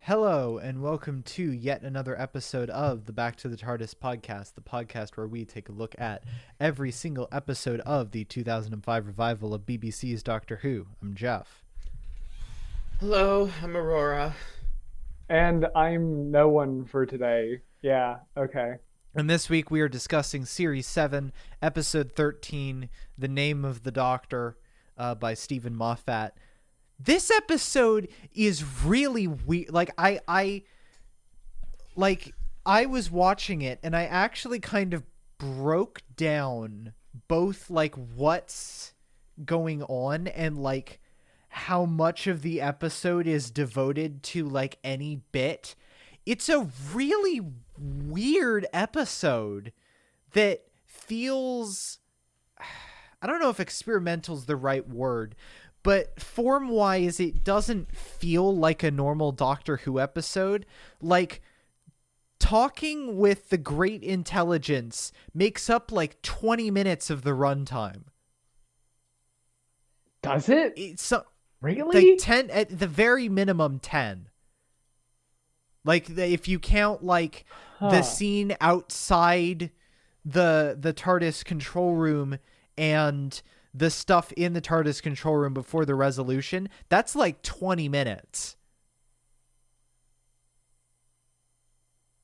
Hello, and welcome to yet another episode of the Back to the TARDIS podcast, the podcast where we take a look at every single episode of the 2005 revival of BBC's Doctor Who. I'm Jeff. Hello, I'm Aurora. And I'm no one for today. Yeah, okay. And this week we are discussing Series 7, Episode 13, The Name of the Doctor, by Stephen Moffat. This episode is really weird. I was watching it and I actually kind of broke down both like what's going on and like how much of the episode is devoted to like any bit. It's a really weird episode that feels, I don't know if experimental is the right word, but form-wise, it doesn't feel like a normal Doctor Who episode. Like, talking with the Great Intelligence makes up like 20 minutes of the runtime. Does it? It's really? Like 10, at the very minimum 10. Like, if you count like the scene outside the TARDIS control room and the stuff in the TARDIS control room before the resolution, that's like 20 minutes.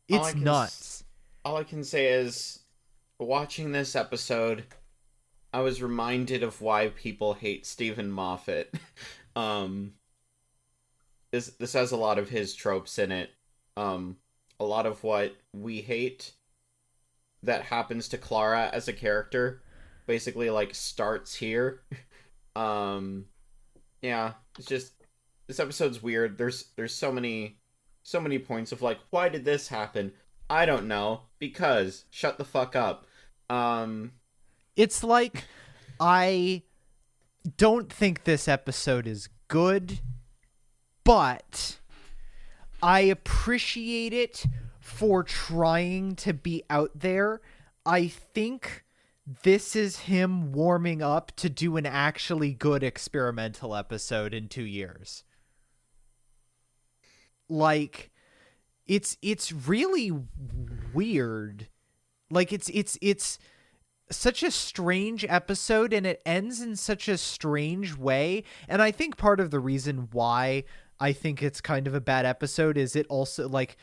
It's nuts. All I can say is, watching this episode, I was reminded of why people hate Stephen Moffat. This has a lot of his tropes in it. A lot of what we hate that happens to Clara as a character basically like starts here. Yeah, it's just, this episode's weird. There's so many points of like, why did this happen? I don't know, because shut the fuck up. It's like, I don't think this episode is good, but I appreciate it for trying to be out there. I think this is him warming up to do an actually good experimental episode in 2 years. Like, it's really weird. Like, it's such a strange episode, and it ends in such a strange way. And I think part of the reason why I think it's kind of a bad episode is it also, like,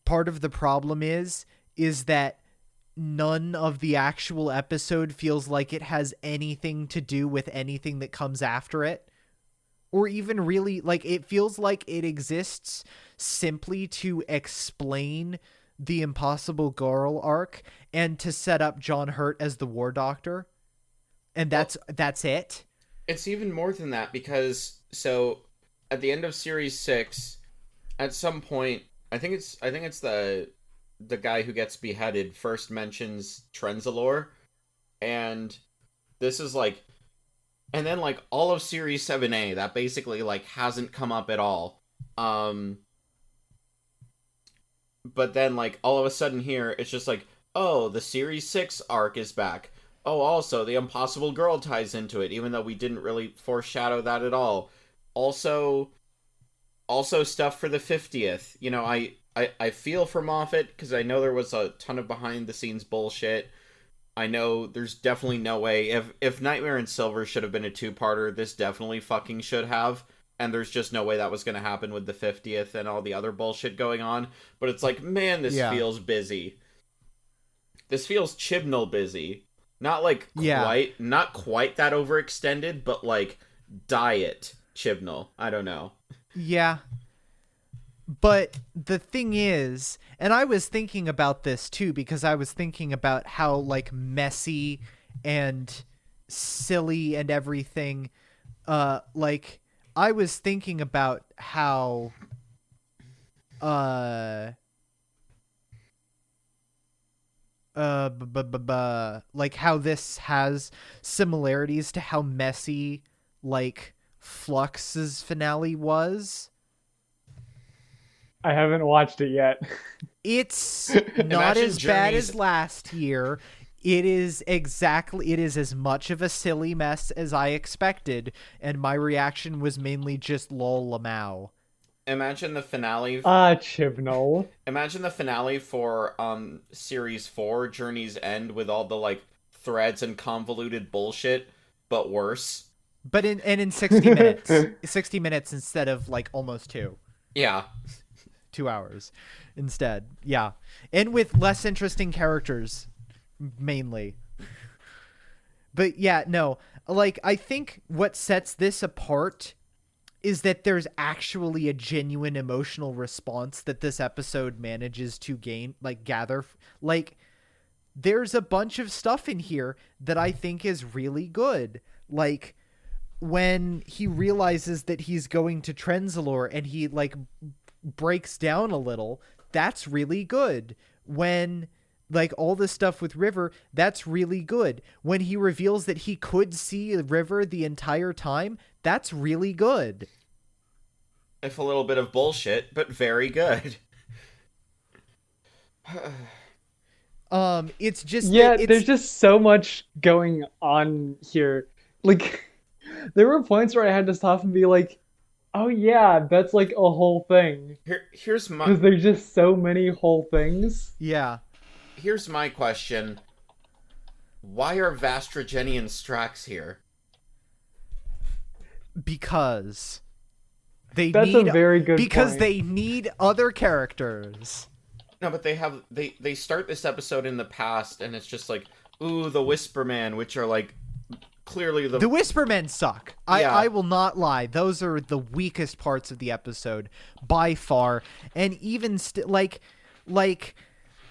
part of the problem is that none of the actual episode feels like it has anything to do with anything that comes after it. Or even really, like, it feels like it exists simply to explain the Impossible Girl arc and to set up John Hurt as the War Doctor. And that's it. It's even more than that, because so at the end of Series 6, at some point, I think it's the guy who gets beheaded first mentions Trenzalore, and this is like, and then like all of Series 7A, that basically like hasn't come up at all. But then like all of a sudden here, it's just like, oh, the Series 6 arc is back. Oh, also, the Impossible Girl ties into it, even though we didn't really foreshadow that at all. Also stuff for the 50th. You know, I feel for Moffat, because I know there was a ton of behind-the-scenes bullshit. I know there's definitely no way. If Nightmare in Silver should have been a two-parter, this definitely fucking should have. And there's just no way that was going to happen with the 50th and all the other bullshit going on. But it's like, man, this feels busy. This feels Chibnall busy. Not like not quite that overextended, but like diet Chibnall. I don't know. Yeah. But the thing is, and I was thinking about this too, because I was thinking about how like messy and silly and everything, like I was thinking about how like how this has similarities to how messy like Flux's finale was. I haven't watched it yet. It's not as bad as last year. It is as much of a silly mess as I expected, and my reaction was mainly just lol lamau. imagine the finale. Chibnall. Imagine the finale for series 4, Journey's End, with all the like threads and convoluted bullshit, but worse. But in 60 minutes. 60 minutes instead of like almost 2. Yeah. 2 hours instead. Yeah. And with less interesting characters mainly. But yeah, no. Like, I think what sets this apart is that there's actually a genuine emotional response that this episode manages to gather. Like, there's a bunch of stuff in here that I think is really good. Like, when he realizes that he's going to Trenzalore and he, like, breaks down a little, that's really good. When, like, all this stuff with River, that's really good. When he reveals that he could see River the entire time, that's really good. If a little bit of bullshit, but very good. It's just... there's just so much going on here. Like, there were points where I had to stop and be like, oh yeah, that's like a whole thing. Here's my... Because there's just so many whole things. Yeah. Here's my question. Why are Vastra, Jenny, and Strax here? Because That's a very good point. they need other characters. No, but they start this episode in the past, and it's just like, ooh, the Whisperman, which are like clearly the Whispermen suck. Yeah. I will not lie. Those are the weakest parts of the episode by far. And even like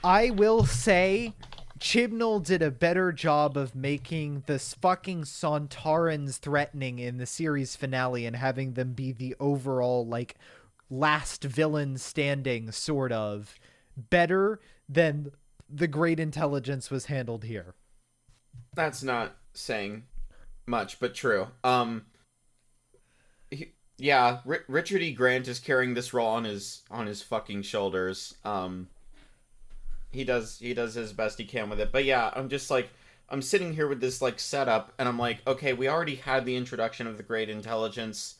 I will say Chibnall did a better job of making this fucking Sontarans threatening in the series finale and having them be the overall, like, last villain standing, sort of, better than the Great Intelligence was handled here. That's not saying much, but true. Richard E. Grant is carrying this role on his fucking shoulders. He does his best he can with it. But yeah, I'm just like, I'm sitting here with this like setup, and I'm like, okay, we already had the introduction of the Great Intelligence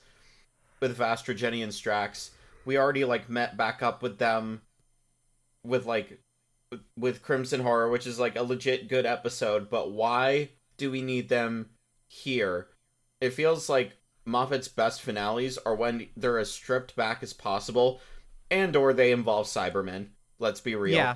with Vastra, Jenny, and Strax. We already like met back up with them with Crimson Horror, which is like a legit good episode, but why do we need them here? It feels like Moffat's best finales are when they're as stripped back as possible, and or they involve Cybermen. Let's be real. Yeah.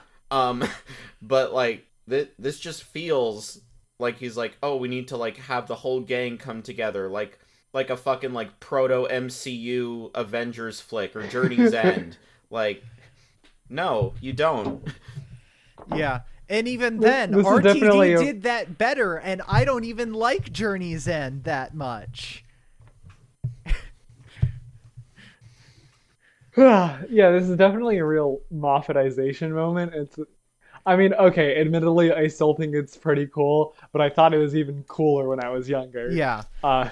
But like this just feels like he's like, oh, we need to like have the whole gang come together, like a fucking like proto MCU Avengers flick or Journey's End. Like, no, you don't. Yeah. And even then, This is RTD definitely did that better, and I don't even like Journey's End that much. Yeah, this is definitely a real Moffatization moment. I mean, okay, admittedly, I still think it's pretty cool, but I thought it was even cooler when I was younger. Yeah. Uh,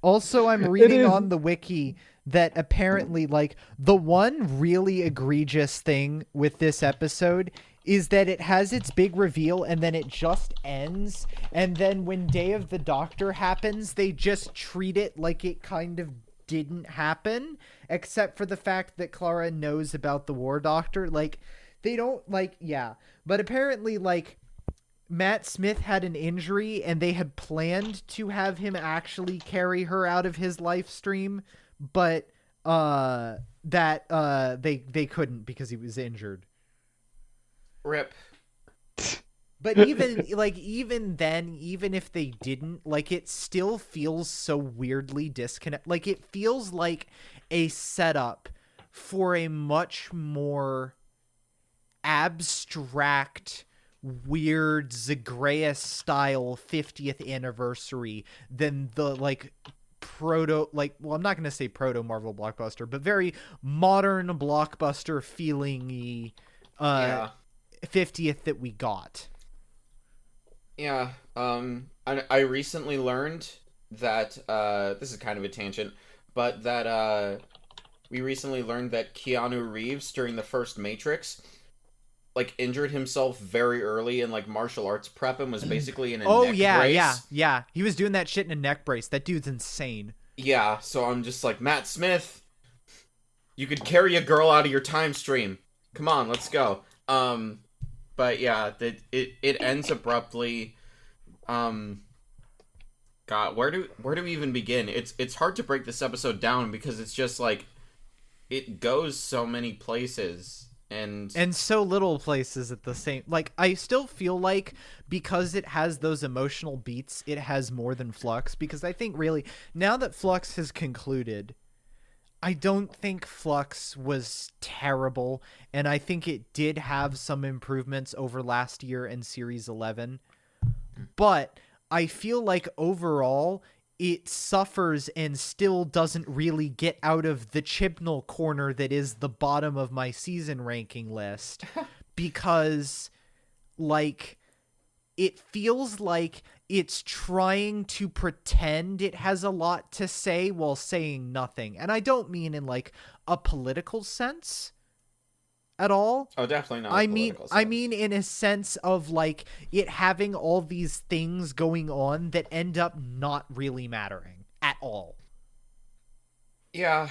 Also, I'm reading on the wiki that apparently, like, the one really egregious thing with this episode is that it has its big reveal and then it just ends. And then when Day of the Doctor happens, they just treat it like it kind of didn't happen, except for the fact that Clara knows about the War Doctor. Like, they don't, like, yeah. But apparently, like, Matt Smith had an injury and they had planned to have him actually carry her out of his life stream, but they couldn't because he was injured. Rip. But even then, even if they didn't, like, it still feels so weirdly disconnect. Like, it feels like a setup for a much more abstract, weird Zagreus style 50th anniversary than the, like, I'm not going to say proto Marvel blockbuster, but very modern blockbuster feeling-y 50th that we got. Yeah, I recently learned that, this is kind of a tangent, but that, we recently learned that Keanu Reeves, during the first Matrix, like, injured himself very early in, like, martial arts prep and was basically in a neck brace. Yeah. He was doing that shit in a neck brace. That dude's insane. Yeah, so I'm just like, Matt Smith, You could carry a girl out of your time stream. Come on, let's go. But yeah, it ends abruptly. Um, God, where do we even begin? It's hard to break this episode down because it's just like it goes so many places and so little places at the same. Like, I still feel like because it has those emotional beats, it has more than Flux, because I think really now that Flux has concluded, I don't think Flux was terrible, and I think it did have some improvements over last year in Series 11. But I feel like overall it suffers and still doesn't really get out of the Chibnall corner that is the bottom of my season ranking list because, like, it feels like it's trying to pretend it has a lot to say while saying nothing. And I don't mean in like a political sense at all. Oh, definitely not. I mean in a sense of like it having all these things going on that end up not really mattering at all. Yeah,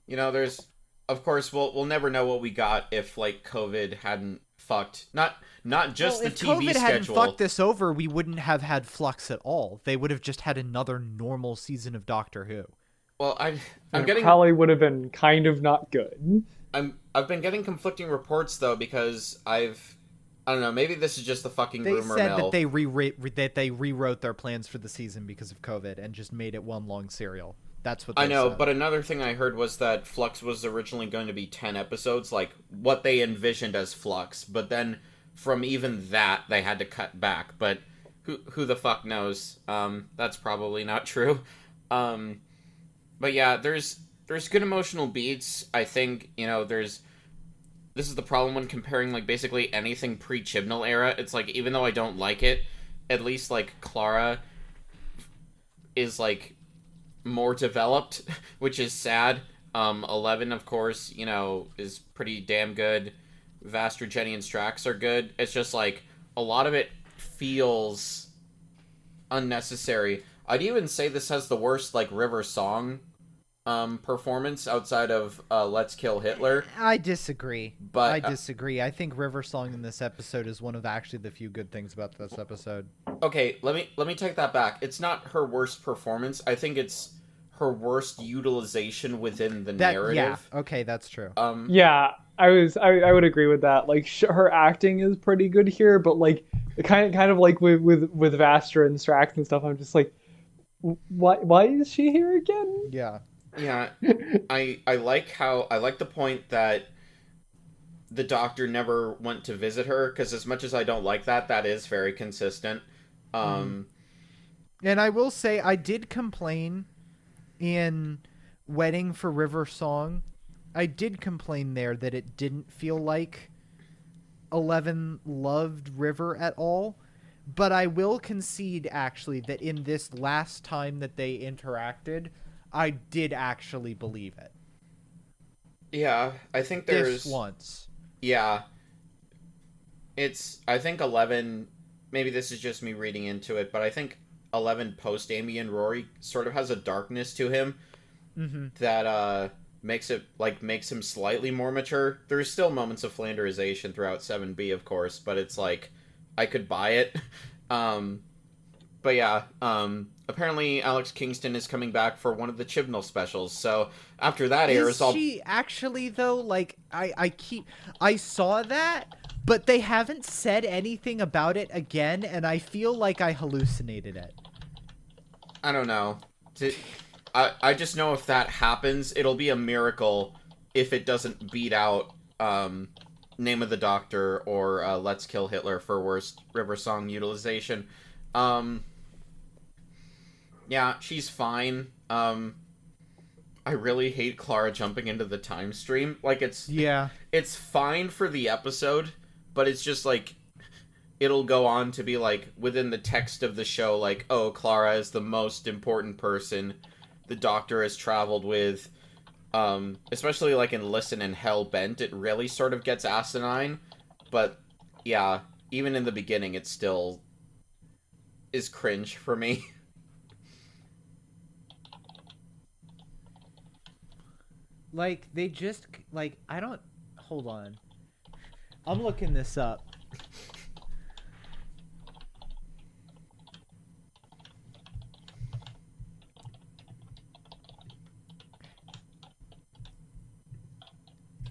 there's, of course, we'll never know what we got if like COVID hadn't fucked not just the if TV COVID schedule. hadn't fucked this over, we wouldn't have had Flux at all. They would have just had another normal season of Doctor Who. Well, I'm It getting probably would have been kind of not good. I've been getting conflicting reports though because I don't know, maybe this is just the fucking They rumor said mill. that they rewrote their plans for the season because of COVID and just made it one long serial. That's what they I know, said. but another thing I heard was that Flux was originally going to be 10 episodes, like what they envisioned as Flux, but then from even that they had to cut back. But who the fuck knows? That's probably not true. But yeah, there's good emotional beats. I think, this is the problem when comparing like basically anything pre-Chibnall era. It's like even though I don't like it, at least like Clara is like more developed, which is sad. 11, of course, is pretty damn good. Vastra, Jenny, and Strax are good. It's just like a lot of it feels unnecessary. I'd even say this has the worst like River Song performance outside of Let's Kill Hitler. I disagree. But I disagree. I think River Song in this episode is one of actually the few good things about this episode. Okay, let me take that back. It's not her worst performance. I think it's her worst utilization within the narrative. Yeah, okay, that's true. Yeah, I would agree with that. Like her acting is pretty good here, but like kind of like with Vastra and Strax and stuff, I'm just like, why is she here again? Yeah. Yeah, I like the point that the Doctor never went to visit her, because as much as I don't like that, that is very consistent. And I will say I did complain in Wedding for River Song. I did complain there that it didn't feel like 11 loved River at all. But I will concede, actually, that in this last time that they interacted, I did actually believe it. Yeah, I think there's... This once. Yeah. I think 11... Maybe this is just me reading into it, but I think 11 post Amy and Rory sort of has a darkness to him that makes him slightly more mature. There's still moments of Flanderization throughout 7B, of course, but it's like I could buy it. But yeah, apparently Alex Kingston is coming back for one of the Chibnall specials. So after that airs, Is she actually though? Like I saw that, but they haven't said anything about it again, and I feel like I hallucinated it. I don't know. I just know if that happens, it'll be a miracle if it doesn't beat out Name of the Doctor or Let's Kill Hitler for worst River Song utilization. Yeah, she's fine. I really hate Clara jumping into the time stream. Like, it's fine for the episode, but it's just like it'll go on to be like within the text of the show, like, oh, Clara is the most important person the Doctor has traveled with. Especially like in Listen and Hellbent, it really sort of gets asinine. But yeah, even in the beginning, it still is cringe for me. like they just like I don't hold on. I'm looking this up.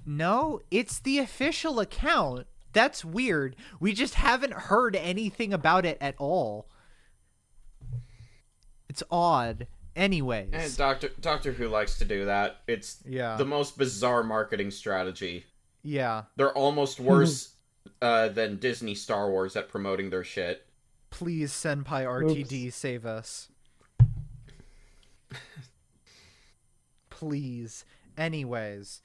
No, it's the official account. That's weird. We just haven't heard anything about it at all. It's odd. Anyways. And Doctor Who likes to do that. It's the most bizarre marketing strategy. Yeah. They're almost worse than Disney Star Wars at promoting their shit. Please, Senpai RTD, save us. Please. Anyways.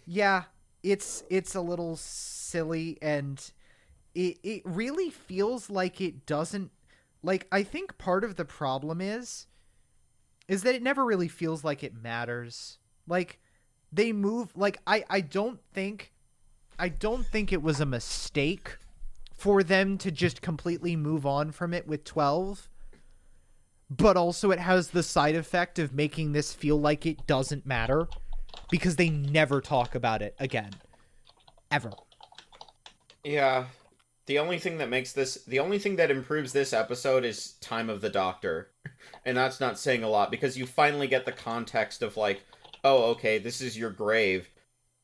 Yeah, it's a little silly, and it really feels like it doesn't, like, I think part of the problem is that it never really feels like it matters. Like, they move, like, I don't think it was a mistake for them to just completely move on from it with 12, but also it has the side effect of making this feel like it doesn't matter. Because they never talk about it again. Ever. Yeah. The only thing that improves this episode is time of the Doctor. And that's not saying a lot, because you finally get the context of, like, oh, okay, this is your grave.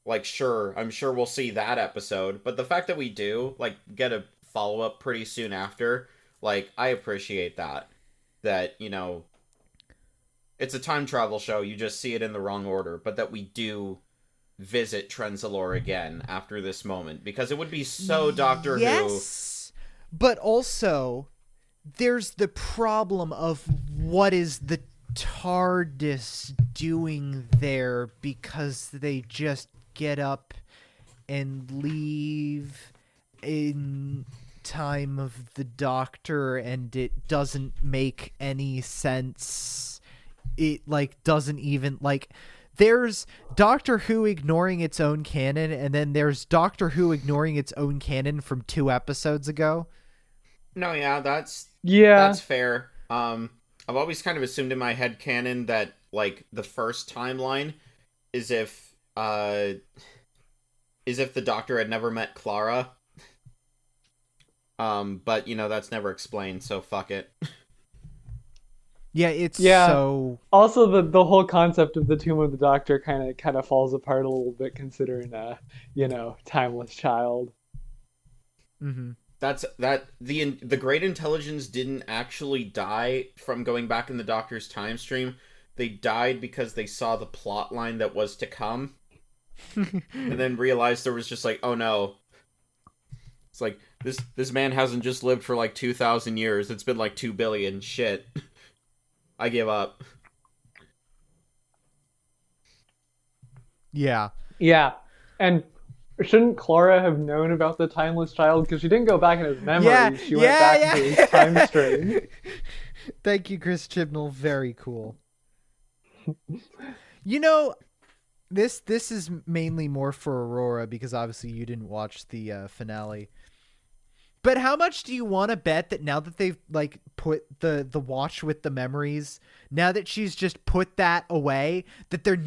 Like, sure, I'm sure we'll see that episode. But the fact that we do, like, get a follow-up pretty soon after, like, I appreciate that. That, you know, it's a time travel show, you just see it in the wrong order, but that we do visit Trenzalore again after this moment, because it would be so Doctor Who. Yes, but also, there's the problem of what is the TARDIS doing there, because they just get up and leave in time of the Doctor, and it doesn't make any sense. It, like, doesn't even, like, there's Doctor Who ignoring its own canon, and then there's Doctor Who ignoring its own canon from 2 episodes ago. No, yeah, that's fair. I've always kind of assumed in my head canon that, like, the first timeline is if the Doctor had never met Clara. But, you know, that's never explained, so fuck it. Yeah, it's so... Also, the whole concept of the Tomb of the Doctor kind of falls apart a little bit, considering, you know, Timeless Child. Mm-hmm. The Great Intelligence didn't actually die from going back in the Doctor's time stream. They died because they saw the plot line that was to come. And then realized there was just like, oh no. It's like, this man hasn't just lived for like 2,000 years. It's been like 2 billion. Shit. I give up. Yeah. Yeah. And shouldn't Clara have known about the Timeless Child? Because she didn't go back in his memory. She went back into his time stream. Thank you, Chris Chibnall. Very cool. You know, this is mainly more for Aurora, because obviously you didn't watch the finale. But how much do you want to bet that now that they've, like, put the watch with the memories, now that she's just put that away, that they're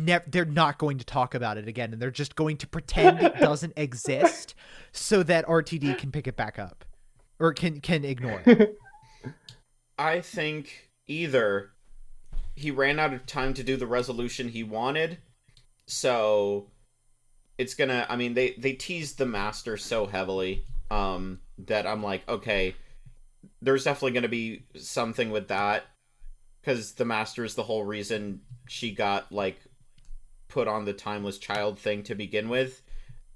not going to talk about it again, and they're just going to pretend it doesn't exist so that RTD can pick it back up, or can ignore it? I think either he ran out of time to do the resolution he wanted, so it's gonna, I mean, they teased the Master so heavily that I'm like, okay, there's definitely going to be something with that, because the Master is the whole reason she got, like, put on the Timeless Child thing to begin with.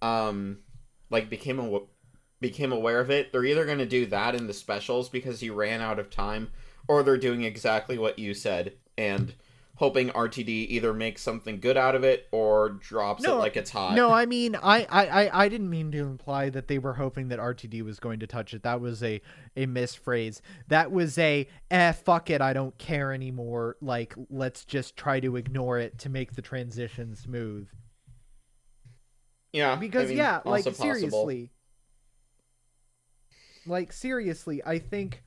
Like, became aware of it. They're either going to do that in the specials because he ran out of time, or they're doing exactly what you said and hoping RTD either makes something good out of it or drops it like it's hot. No, I mean, I didn't mean to imply that they were hoping that RTD was going to touch it. That was a misphrase. That was fuck it, I don't care anymore. Like, let's just try to ignore it to make the transition smooth. Yeah. Because, I mean, yeah, like, possible. seriously, I think,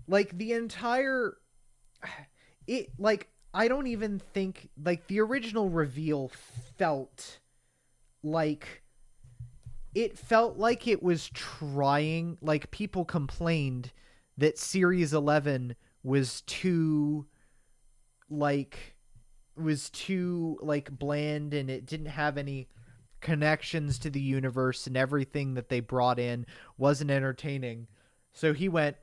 like, the entire... I don't even think, like, the original reveal felt like it was trying, like, people complained that Series 11 was too bland, and it didn't have any connections to the universe, and everything that they brought in wasn't entertaining. So he went,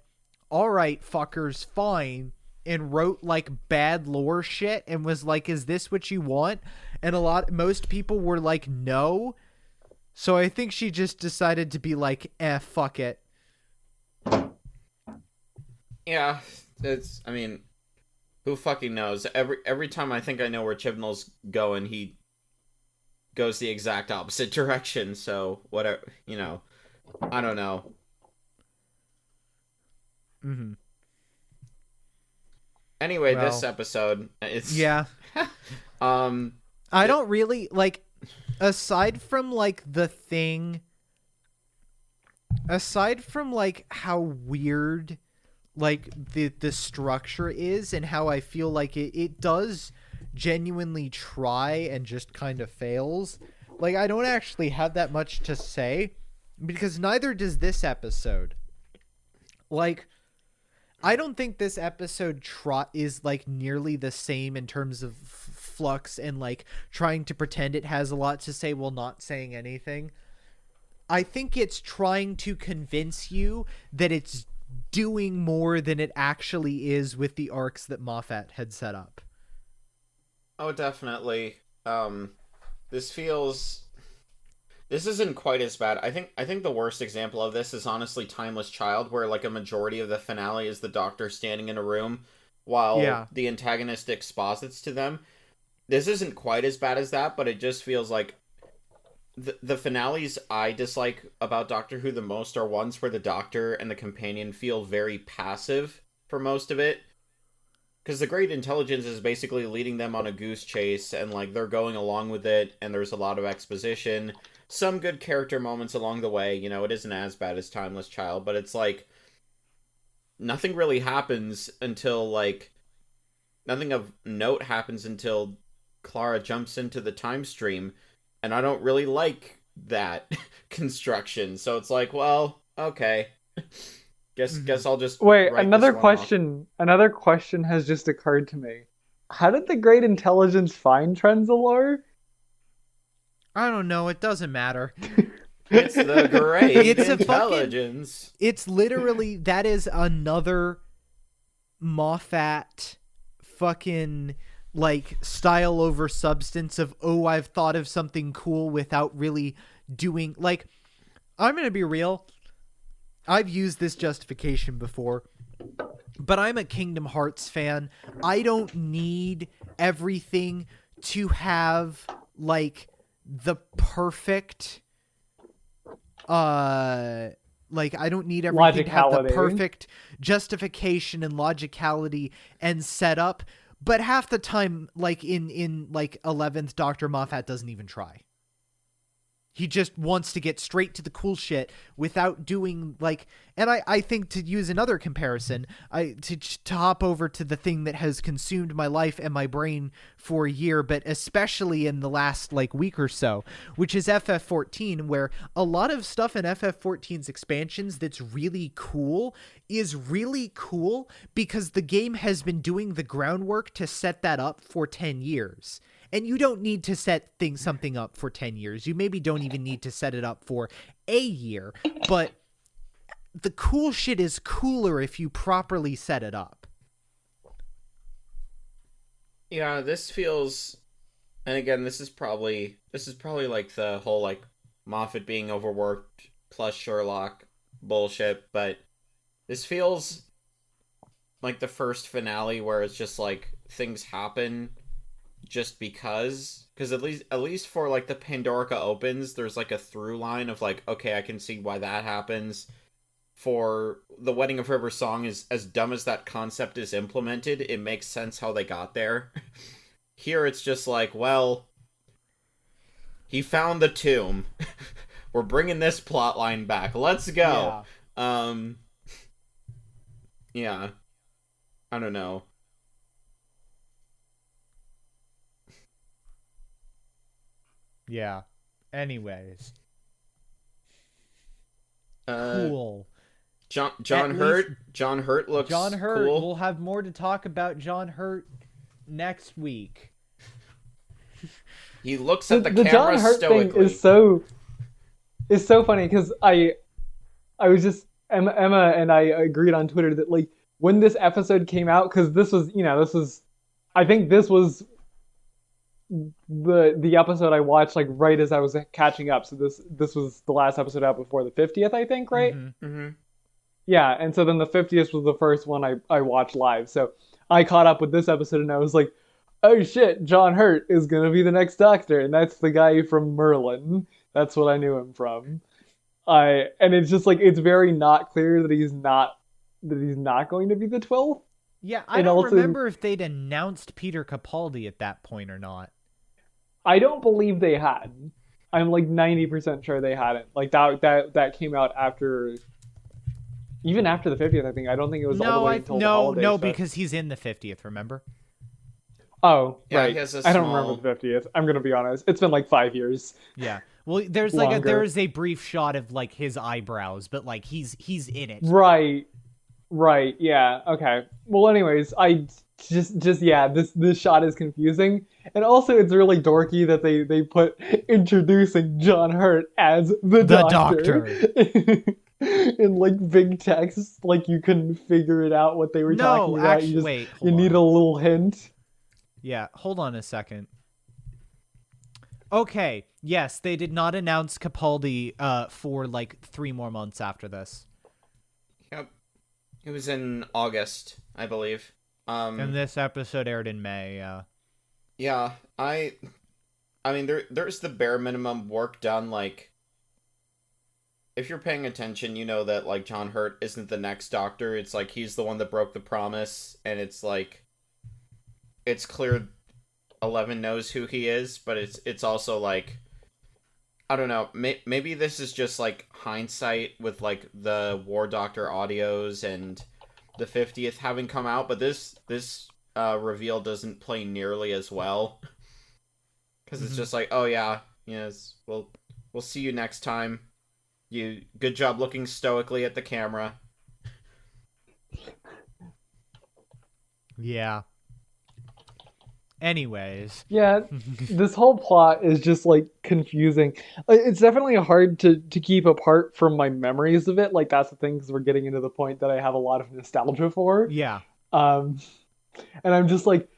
all right, fuckers, fine, and wrote like bad lore shit and was like, is this what you want? And most people were like, no. So I think she just decided to be like, fuck it. Yeah, I mean, who fucking knows? Every time I think I know where Chibnall's going, he goes the exact opposite direction. So whatever, I don't know. Mm-hmm. Anyway, this episode, it's yeah. I don't really like, aside from like the thing, aside from like how weird like the structure is, and how I feel like it does genuinely try and just kind of fails. Like, I don't actually have that much to say, because neither does this episode. Like, I don't think this episode is like nearly the same in terms of flux and like trying to pretend it has a lot to say while not saying anything. I think it's trying to convince you that it's doing more than it actually is with the arcs that Moffat had set up. Oh, definitely. This isn't quite as bad. I think the worst example of this is honestly Timeless Child, where like a majority of the finale is the Doctor standing in a room while the antagonist exposits to them. This isn't quite as bad as that, but it just feels like the finales I dislike about Doctor Who the most are ones where the Doctor and the companion feel very passive for most of it. Because the Great Intelligence is basically leading them on a goose chase, and like they're going along with it, and there's a lot of exposition. Some good character moments along the way, it isn't as bad as Timeless Child, but it's like nothing really happens until like nothing of note happens until Clara jumps into the time stream, and I don't really like that construction. So it's like, well, okay. Guess I'll just wait. write Another this one question. off. Another question has just occurred to me. How did the Great Intelligence find Trenzalore? I don't know. It doesn't matter. It's the Great It's Intelligence. It's literally, that is another Moffat fucking like style over substance of, oh, I've thought of something cool without really doing, like, I'm gonna be real. I've used this justification before, but I'm a Kingdom Hearts fan. I don't need everything to have like the perfect like, I don't need everything to have the perfect justification and logicality and setup, but half the time, like in like 11th Dr. Moffat doesn't even try. He just wants to get straight to the cool shit without doing like, and I think, to use another comparison, to hop over to the thing that has consumed my life and my brain for a year, but especially in the last like week or so, which is FF14, where a lot of stuff in FF14's expansions that's really cool is really cool because the game has been doing the groundwork to set that up for 10 years. And you don't need to set something up for 10 years. You maybe don't even need to set it up for a year. But the cool shit is cooler if you properly set it up. Yeah, this feels... And again, this is probably like the whole like Moffat being overworked plus Sherlock bullshit. But this feels like the first finale where it's just like things happen just because at least for like the Pandorica opens, there's like a through line of like, okay, I can see why that happens. For the Wedding of River Song, is as dumb as that concept is implemented, it makes sense how they got there. Here it's just like, well, he found the tomb. We're bringing this plot line back. Let's go. Yeah. I don't know. Yeah. Anyways. Cool. Cool. John Hurt. John Hurt looks John Hurt. cool. We'll have more to talk about John Hurt next week. He looks at the John camera Hurt stoically. thing is so funny because I was just Emma and I agreed on Twitter that like when this episode came out, because this was I think this was the episode I watched like right as I was catching up. So this was the last episode out before the 50th, I think, right? Mm-hmm. Mm-hmm. Yeah, and so then the 50th was the first one I watched live. So I caught up with this episode and I was like, oh shit, John Hurt is gonna be the next Doctor, and that's the guy from Merlin. That's what I knew him from. And it's just like it's very not clear that he's not going to be the 12th. Yeah, I And don't also- remember if they'd announced Peter Capaldi at that point or not. I don't believe they had. I'm like 90% sure they hadn't. Like that came out after, even after the 50th. I think. I don't think it was all the way until the holidays. No, because he's in the 50th. Remember? Oh, Yeah, right. he has a I don't small- remember the 50th. I'm gonna be honest. It's been like 5 years. Yeah. Well, there's Longer. there is a brief shot of like his eyebrows, but like he's in it. Right. Yeah. Okay. Well, anyways, I just yeah. This shot is confusing, and also it's really dorky that they put introducing John Hurt as the Doctor. In like big text, like you couldn't figure it out what they were talking about. Actually, wait. You Hold need on. a little hint. Yeah, hold on a second. Okay, yes, they did not announce Capaldi for like 3 more months after this. Yep. It was in August, I believe. And this episode aired in May. Yeah, I mean, there's the bare minimum work done. Like, if you're paying attention, you know that like John Hurt isn't the next Doctor. It's like he's the one that broke the promise, and it's like it's clear Eleven knows who he is, but it's also like I don't know. Maybe this is just like hindsight with like the War Doctor audios and the 50th having come out, but this reveal doesn't play nearly as well because it's just like, oh yeah, yes, we'll see you next time. You good job looking stoically at the camera. Yeah. Anyways. Yeah, this whole plot is just like confusing. It's definitely hard to keep apart from my memories of it. Like that's the thing, because we're getting into the point that I have a lot of nostalgia for. Yeah. And I'm just like,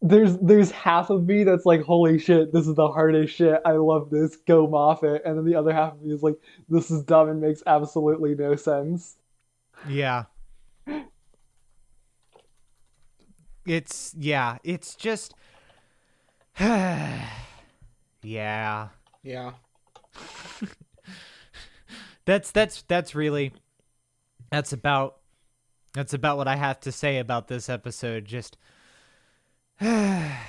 there's half of me that's like, holy shit, this is the hardest shit. I love this. Go Moffat. And then the other half of me is like, this is dumb and makes absolutely no sense. Yeah. It's just yeah. Yeah. That's really about what I have to say about this episode. Just yeah.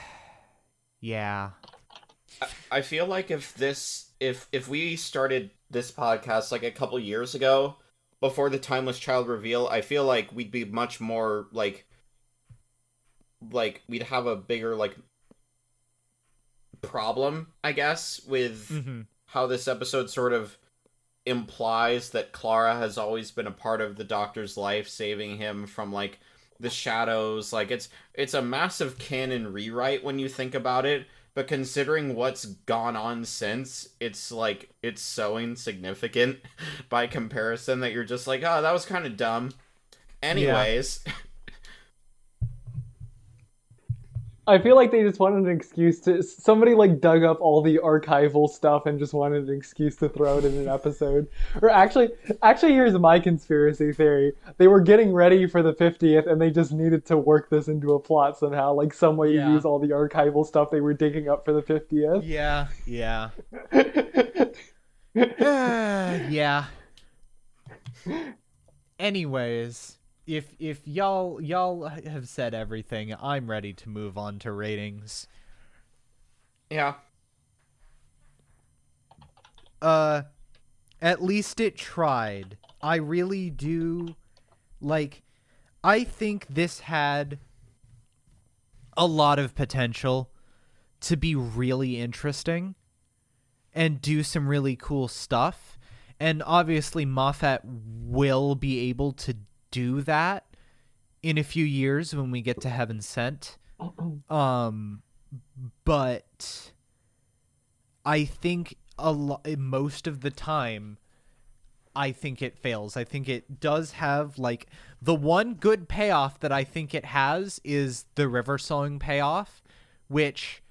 I feel like if we started this podcast like a couple years ago, before the Timeless Child reveal, I feel like we'd be much more like we'd have a bigger like problem, I guess, with how this episode sort of implies that Clara has always been a part of the Doctor's life, saving him from like the shadows. Like it's a massive canon rewrite when you think about it, but considering what's gone on since, it's like it's so insignificant by comparison that you're just like, oh, that was kind of dumb. Anyways. Yeah. I feel like they just wanted an excuse to... Somebody, like, dug up all the archival stuff and just wanted an excuse to throw it in an episode. Or actually, here's my conspiracy theory. They were getting ready for the 50th, and they just needed to work this into a plot somehow. Like, some way to use all the archival stuff they were digging up for the 50th. Yeah. Yeah. Anyways... If y'all have said everything, I'm ready to move on to ratings. Yeah. At least it tried. I really do I think this had a lot of potential to be really interesting. and do some really cool stuff. And obviously Moffat will be able to do that in a few years when we get to Heaven Sent. But I think most of the time, I think it fails. I think it does have, like, the one good payoff that I think it has is the River Song payoff, which,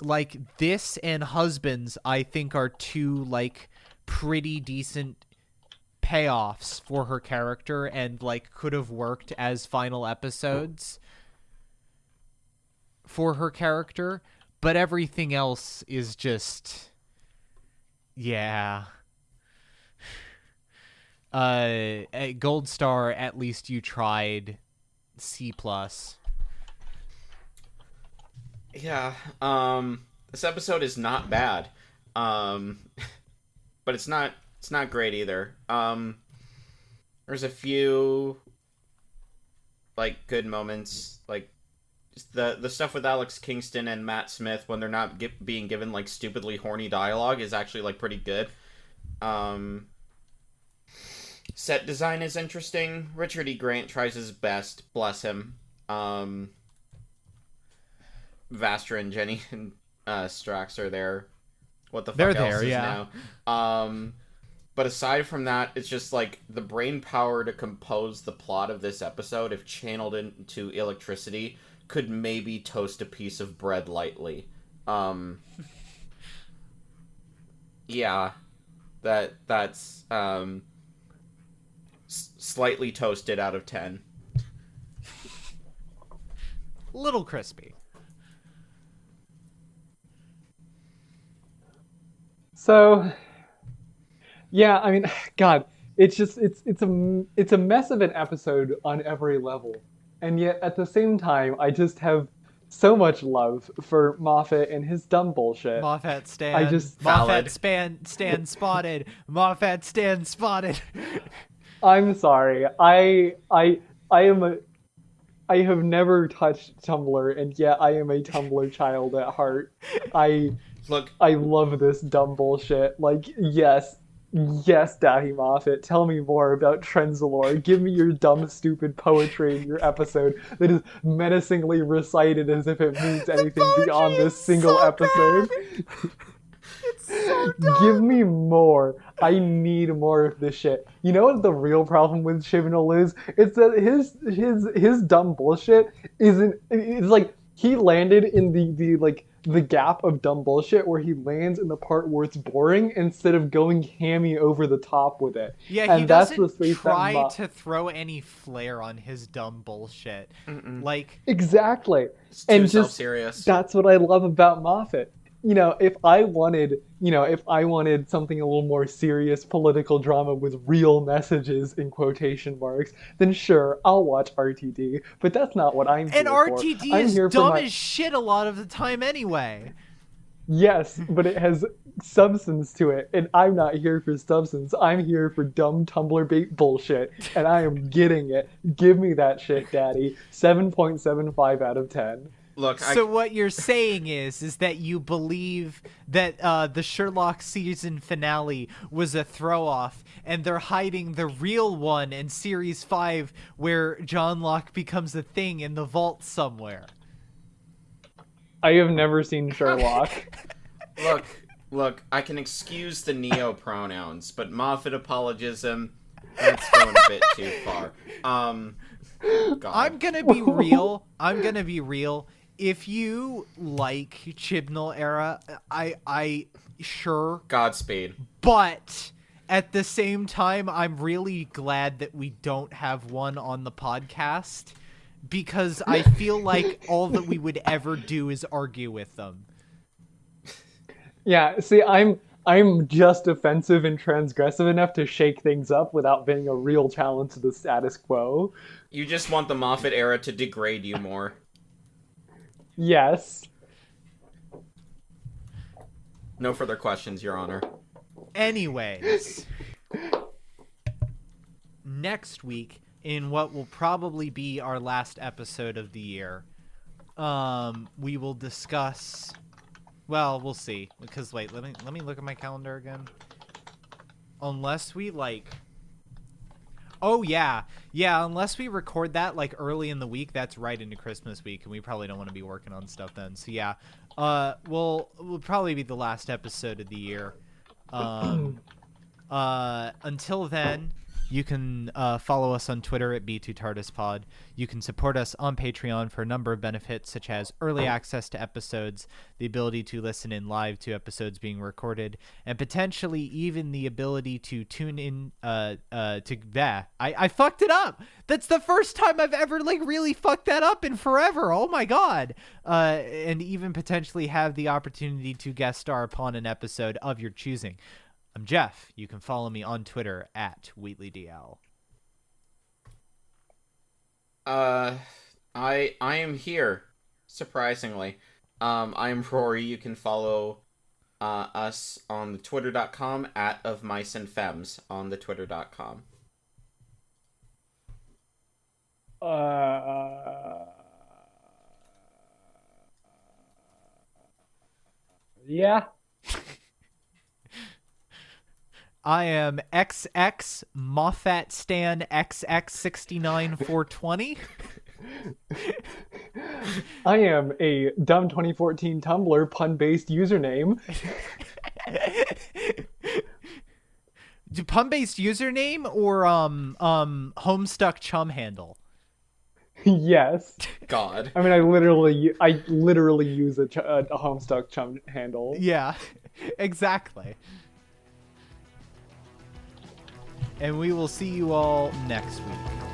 like, this and Husbands, I think are two, like, pretty decent payoffs for her character and, like, could have worked as final episodes for her character. But everything else is just, yeah. Gold Star, at least you tried. C+. Yeah. This episode is not bad. But it's not great either. There's a few, like, good moments, like just the stuff with Alex Kingston and Matt Smith when they're not being given, like, stupidly horny dialogue is actually, like, pretty good. Set design is interesting. Richard E. Grant tries his best, bless him. Vastra and Jenny and Strax are there. What the fuck They're else there, is yeah. now? But aside from that, it's just like the brain power to compose the plot of this episode, if channeled into electricity, could maybe toast a piece of bread lightly. Yeah, that's slightly toasted out of 10. Little crispy. So, yeah, I mean, God, it's just it's a mess of an episode on every level, and yet at the same time, I just have so much love for Moffat and his dumb bullshit. Moffat stand. I just- Moffat Valid. stand spotted. Moffat stand spotted. I'm sorry, I have never touched Tumblr, and yet I am a Tumblr child at heart. Look, I love this dumb bullshit. Like, yes, Daddy Moffat, tell me more about Trenzalore. Give me your dumb, stupid poetry in your episode that is menacingly recited as if it means anything beyond this single episode. It's so dumb. Give me more. I need more of this shit. You know what the real problem with Chibnall is? It's that his dumb bullshit isn't. It's like he landed in the gap of dumb bullshit where he lands in the part where it's boring instead of going hammy over the top with it. Yeah, and he that's the doesn't space try that to throw any flair on his dumb bullshit. Like, exactly. it's too And just self-serious. that's what I love about Moffat. You know, if I wanted something a little more serious political drama with real messages in quotation marks, then sure, I'll watch RTD. But that's not what I'm here and for. RTD I'm is here for dumb my- as shit a lot of the time anyway. Yes, but it has substance to it, and I'm not here for substance. I'm here for dumb Tumblr bait bullshit, and I am getting it. Give me that shit, Daddy. 7.75 out of 10. Look, So what you're saying is that you believe that the Sherlock season finale was a throw-off, and they're hiding the real one in Series 5 where John Locke becomes a thing in the vault somewhere. I have never seen Sherlock. look, I can excuse the neo-pronouns, but Moffat apologism, that's going a bit too far. God. I'm gonna be real. If you like Chibnall era, I sure. Godspeed. But at the same time, I'm really glad that we don't have one on the podcast, because I feel like all that we would ever do is argue with them. Yeah, see, I'm just offensive and transgressive enough to shake things up without being a real challenge to the status quo. You just want the Moffat era to degrade you more. Yes. No further questions, Your Honor. Anyways, next week, in what will probably be our last episode of the year, we will discuss Well, we'll see. Because wait, let me look at my calendar again. Unless we like. Oh yeah, unless we record that like early in the week, that's right into Christmas week, and we probably don't want to be working on stuff then. So yeah, we'll probably be the last episode of the year. Until then, you can follow us on Twitter at B2TARDISPod. You can support us on Patreon for a number of benefits, such as early access to episodes, the ability to listen in live to episodes being recorded, and potentially even the ability to tune in to that. I fucked it up. That's the first time I've ever like really fucked that up in forever. Oh my god. And even potentially have the opportunity to guest star upon an episode of your choosing. I'm Geoff. You can follow me on Twitter at WheatleyDL. I am here, surprisingly. I am Rory. You can follow us on the twitter.com at of mice and femmes on the twitter.com. Yeah. I am XX Moffat Stan XX69420. I am a dumb 2014 Tumblr pun-based username. Pun-based username or Homestuck chum handle? Yes. God. I mean, I literally use a Homestuck chum handle. Yeah, exactly. And we will see you all next week.